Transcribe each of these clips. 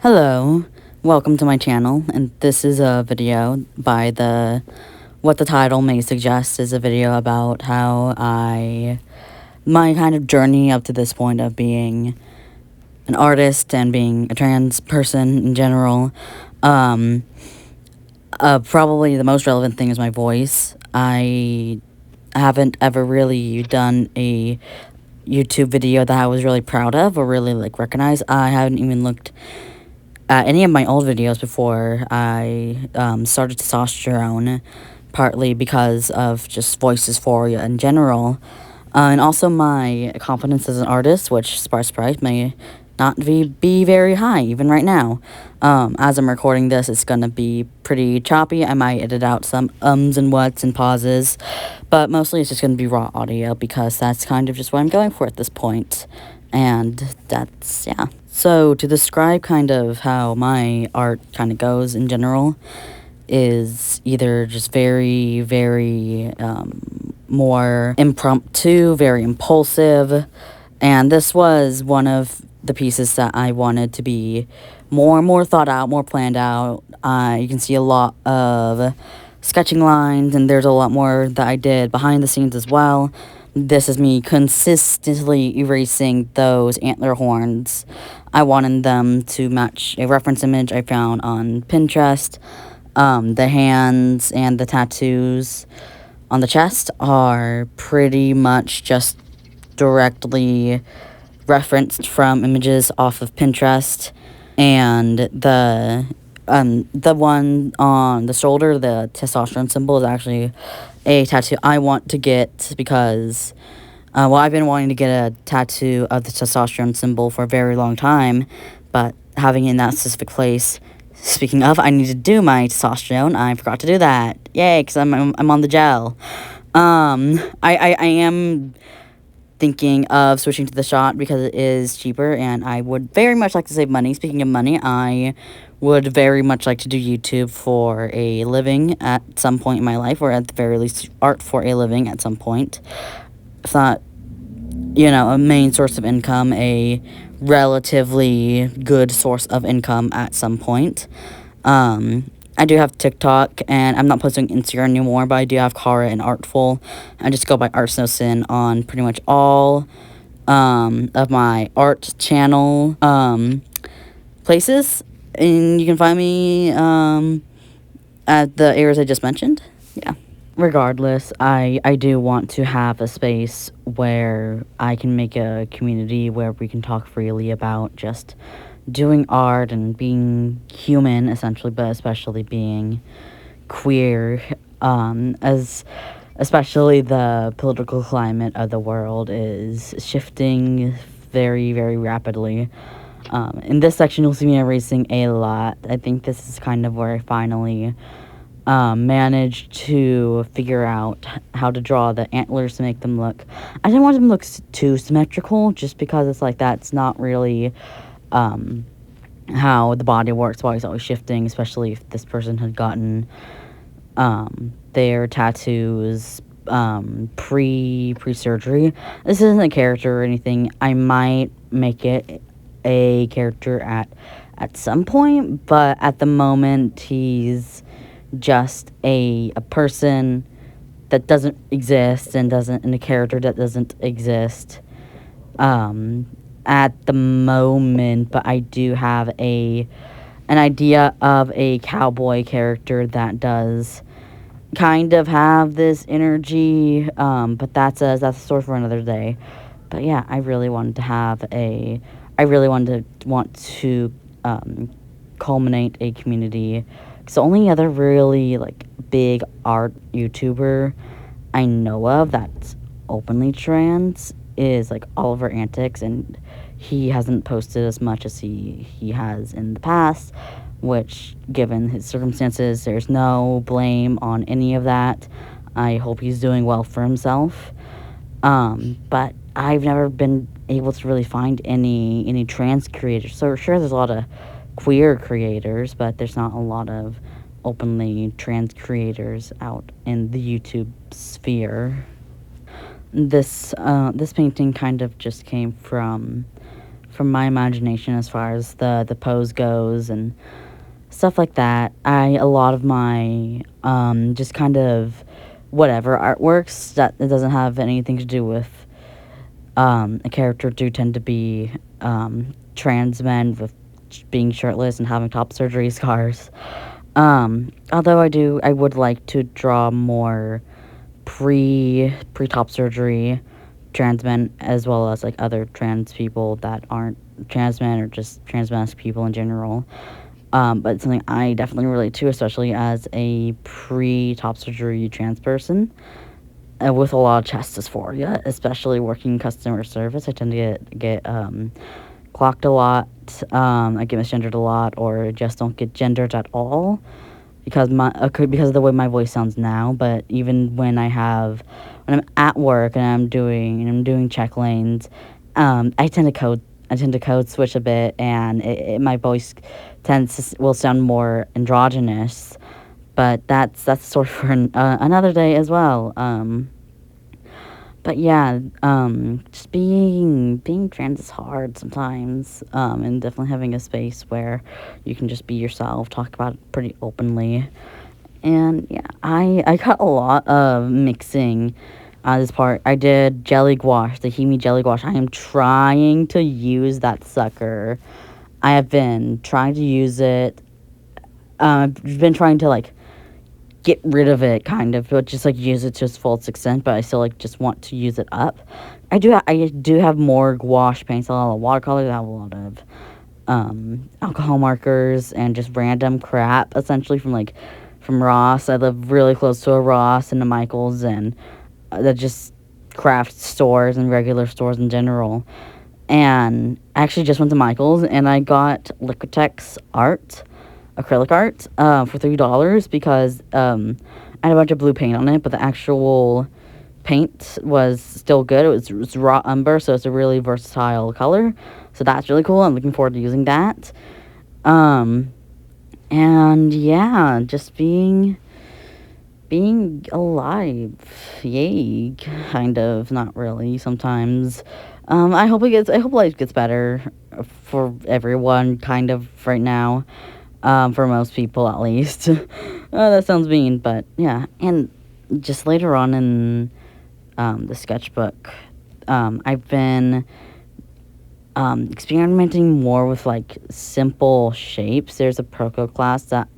Hello, welcome to my channel, and this is a video by what the title may suggest is a video about my kind of journey up to this point of being an artist and being a trans person in general. Probably the most relevant thing is my voice. I haven't ever really done a YouTube video that I was really proud of or really recognized. I haven't even looked any of my old videos before I started testosterone, partly because of just voice dysphoria in general, and also my confidence as an artist, which, surprise, may not be very high, even right now. As I'm recording this, it's gonna be pretty choppy. I might edit out some ums and whats and pauses, but mostly it's just gonna be raw audio, because that's kind of just what I'm going for at this point. And that's, yeah. So, to describe kind of how my art kind of goes in general is either just very, more impromptu, very impulsive. And this was one of the pieces that I wanted to be more thought out, more planned out. You can see a lot of sketching lines, and there's a lot more that I did behind the scenes as well. This is me consistently erasing those antler horns. I wanted them to match a reference image I found on Pinterest. The hands and the tattoos on the chest are pretty much just directly referenced from images off of Pinterest. And the one on the shoulder, the testosterone symbol, is actually a tattoo I want to get because, I've been wanting to get a tattoo of the testosterone symbol for a very long time, but having it in that specific place. Speaking of, I need to do my testosterone. I forgot to do that. Yay, because I'm on the gel. I am thinking of switching to the shot because it is cheaper, and I would very much like to save money. Speaking of money, I would very much like to do YouTube for a living at some point in my life, or at the very least art for a living at some point. If not, a main source of income, a relatively good source of income at some point. I do have TikTok, and I'm not posting Instagram anymore, but I do have Kara and Artful. I just go by Arts No Sin on pretty much all of my art channel places, and you can find me at the areas I just mentioned. Yeah. Regardless, I do want to have a space where I can make a community where we can talk freely about just doing art and being human, essentially, but especially being queer, as especially the political climate of the world is shifting very rapidly. In this section, you'll see me erasing a lot. I think this is kind of where I finally managed to figure out how to draw the antlers to make them look. I didn't want them to look too symmetrical, just because it's like that's not really how the body works while it's always shifting, especially if this person had gotten their tattoos pre-surgery. This isn't a character or anything. I might make it a character at some point, but at the moment he's just a person that doesn't exist and a character that doesn't exist at the moment. But I do have an idea of a cowboy character that does kind of have this energy, but that's a story for another day. But yeah, I really wanted to culminate a community, because the only other really big art YouTuber I know of that's openly trans is Oliver Antics, and he hasn't posted as much as he has in the past, which, given his circumstances, there's no blame on any of that. I hope he's doing well for himself. But I've never been able to really find any trans creators. So sure, there's a lot of queer creators, but there's not a lot of openly trans creators out in the YouTube sphere. This painting kind of just came from from my imagination as far as the pose goes and stuff like that. A lot of my just kind of whatever artworks that it doesn't have anything to do with a character do tend to be trans men with being shirtless and having top surgery scars. Although I would like to draw more pre top surgery trans men, as well as like other trans people that aren't trans men or just trans people in general. But it's something I definitely relate to, especially as a pre top surgery trans person with a lot of chest dysphoria, especially working customer service. I tend to get clocked a lot. I get misgendered a lot, or just don't get gendered at all because because of the way my voice sounds now. But even when when I'm at work and I'm doing check lanes, I tend to code switch a bit, and my voice will sound more androgynous. But that's sort of for another day as well. But yeah, just being trans is hard sometimes, and definitely having a space where you can just be yourself, talk about it pretty openly. And yeah, I got a lot of mixing this part. I did jelly gouache, the Himi jelly gouache. I am trying to use that sucker. I have been trying to use it. I've been trying to like get rid of it, kind of, but just like use it to its fullest extent. But I still like just want to use it up. I do have more gouache paints, a lot of watercolors. I have a lot of alcohol markers and just random crap, essentially from Ross. I live really close to a Ross and a Michaels, and that just craft stores and regular stores in general. And I actually just went to Michael's and I got Liquitex art, acrylic art, for $3 because I had a bunch of blue paint on it, but the actual paint was still good. It was raw umber, so it's a really versatile color. So that's really cool. I'm looking forward to using that. And yeah, just being alive. Yay, kind of, not really sometimes. I hope life gets better for everyone, kind of, right now. For most people, at least. That sounds mean, but yeah. And just later on in the sketchbook, I've been experimenting more with like simple shapes. There's a Proco class that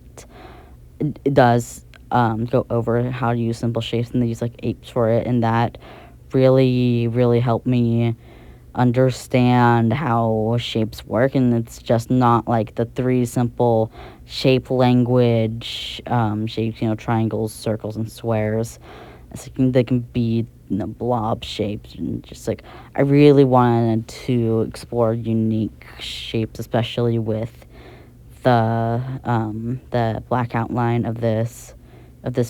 does go over how to use simple shapes, and they use like apes for it, and that really helped me understand how shapes work. And it's just not like the three simple shape language shapes, triangles, circles, and squares. They can be blob shapes, and just like I really wanted to explore unique shapes, especially with the black outline of this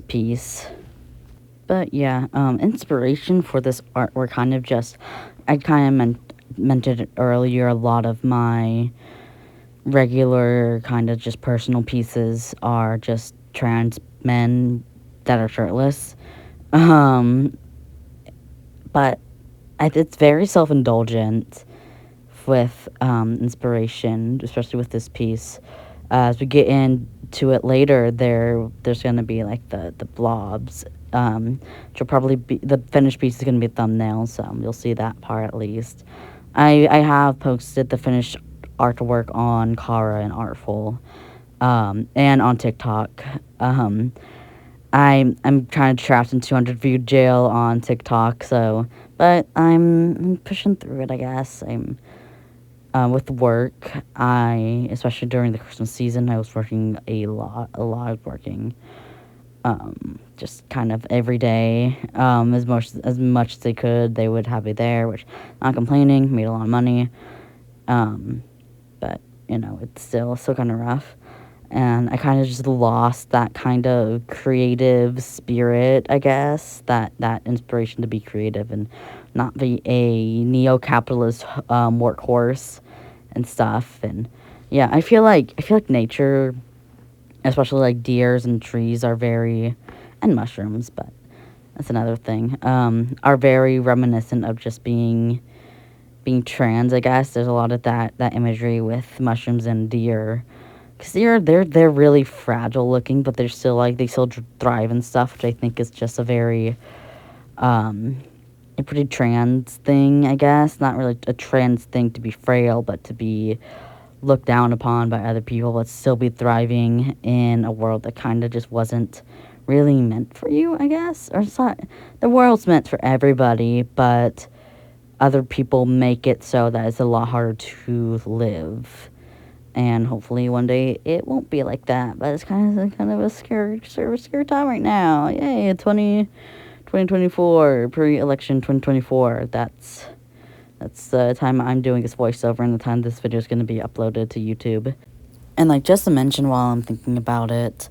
piece. But yeah, inspiration for this artwork kind of just, I kind of mentioned earlier, a lot of my regular kind of just personal pieces are just trans men that are shirtless. But it's very self-indulgent with inspiration, especially with this piece. As we get into it later, there's going to be like the blobs, which will probably be the finished piece is going to be a thumbnail, so you'll see that part at least. I have posted the finished artwork on Kara and Artful, and on TikTok. I'm kind of trapped in 200 view jail on TikTok, but I'm pushing through it, I guess. I'm with work, especially during the Christmas season, I was working a lot of working, just kind of every day, as much as they could. They would have me there, which, not complaining, made a lot of money, but, it's still kind of rough. And I kind of just lost that kind of creative spirit, I guess, that inspiration to be creative and not be a neo-capitalist workhorse and stuff. And yeah, I feel like nature, especially like deers and trees, and mushrooms, but that's another thing, are very reminiscent of just being being trans, I guess. There's a lot of that imagery with mushrooms and deer. Because they're really fragile looking, but they're still, like, they still thrive and stuff, which I think is just a very, a pretty trans thing, I guess. Not really a trans thing to be frail, but to be looked down upon by other people, but still be thriving in a world that kind of just wasn't really meant for you, I guess. Or it's not, the world's meant for everybody, but other people make it so that it's a lot harder to live. And hopefully one day it won't be like that. But it's kind of a scary time right now. Yay, 2024, pre-election 2024. That's the time I'm doing this voiceover and the time this video is going to be uploaded to YouTube. And, like, just to mention while I'm thinking about it,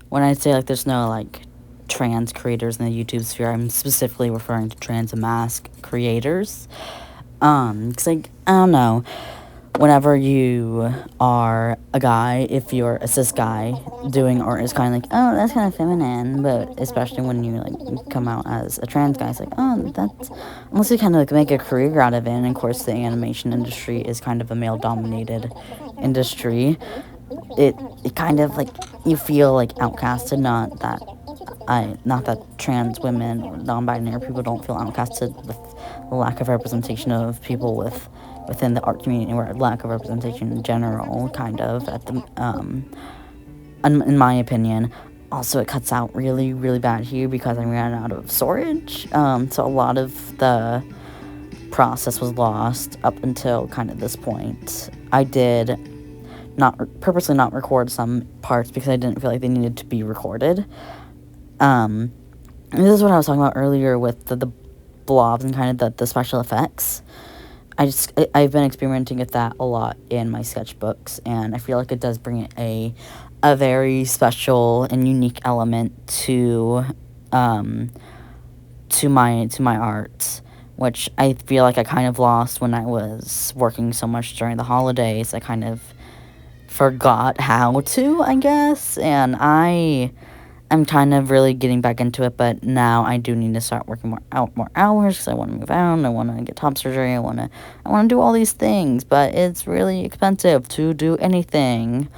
when I say, like, there's no, like, trans creators in the YouTube sphere, I'm specifically referring to trans mask creators. Because, like, I don't know, whenever you are a guy, if you're a cis guy doing art, it's kind of like, oh, that's kind of feminine, but especially when you, like, come out as a trans guy, it's like, oh, that's, unless you kind of, like, make a career out of it, and of course the animation industry is kind of a male-dominated industry, it kind of, like, you feel, like, outcasted, not that trans women or non-binary people don't feel outcasted with the lack of representation of people within the art community, or lack of representation in general, kind of, at the, in my opinion. Also, it cuts out really, really bad here because I ran out of storage, so a lot of the process was lost up until kind of this point. I did purposely not record some parts because I didn't feel like they needed to be recorded. And this is what I was talking about earlier with the blobs and kind of the special effects. I've been experimenting with that a lot in my sketchbooks, and I feel like it does bring a very special and unique element to my art, which I feel like I kind of lost when I was working so much during the holidays. I kind of forgot how to, I guess, and I'm kind of really getting back into it, but now I do need to start working more hours because I want to move out, I want to get top surgery, I want to do all these things, but it's really expensive to do anything.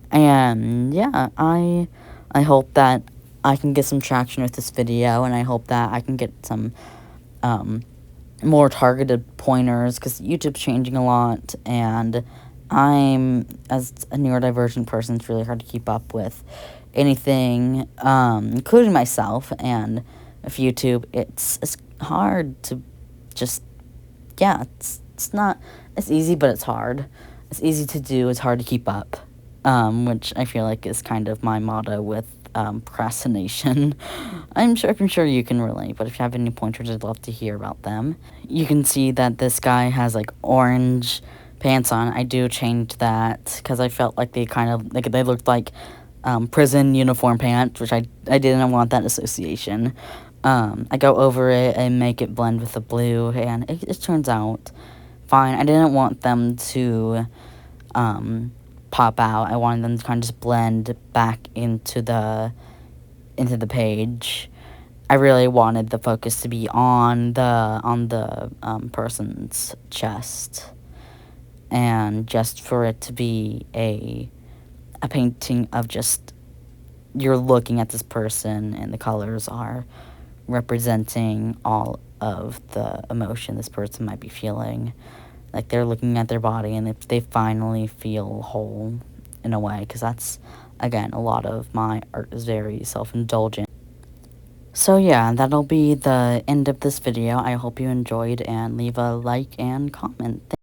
And yeah, I hope that I can get some traction with this video, and I hope that I can get some more targeted pointers, because YouTube's changing a lot, and I'm, as a neurodivergent person, it's really hard to keep up with anything, including myself, and with YouTube, it's hard to just, yeah, it's not, it's easy, but it's hard. It's easy to do, it's hard to keep up, which I feel like is kind of my motto with procrastination. I'm sure you can relate, but if you have any pointers, I'd love to hear about them. You can see that this guy has, like, orange pants on. I do change that because I felt like they kind of, like, they looked like prison uniform pants, which I didn't want that association. I go over it and make it blend with the blue, and it turns out fine. I didn't want them to pop out. I wanted them to kind of just blend back into the page. I really wanted the focus to be on the person's chest, and just for it to be a painting of just, you're looking at this person and the colors are representing all of the emotion this person might be feeling. Like, they're looking at their body and they finally feel whole in a way, because that's, again, a lot of my art is very self-indulgent. So yeah, that'll be the end of this video. I hope you enjoyed, and leave a like and comment.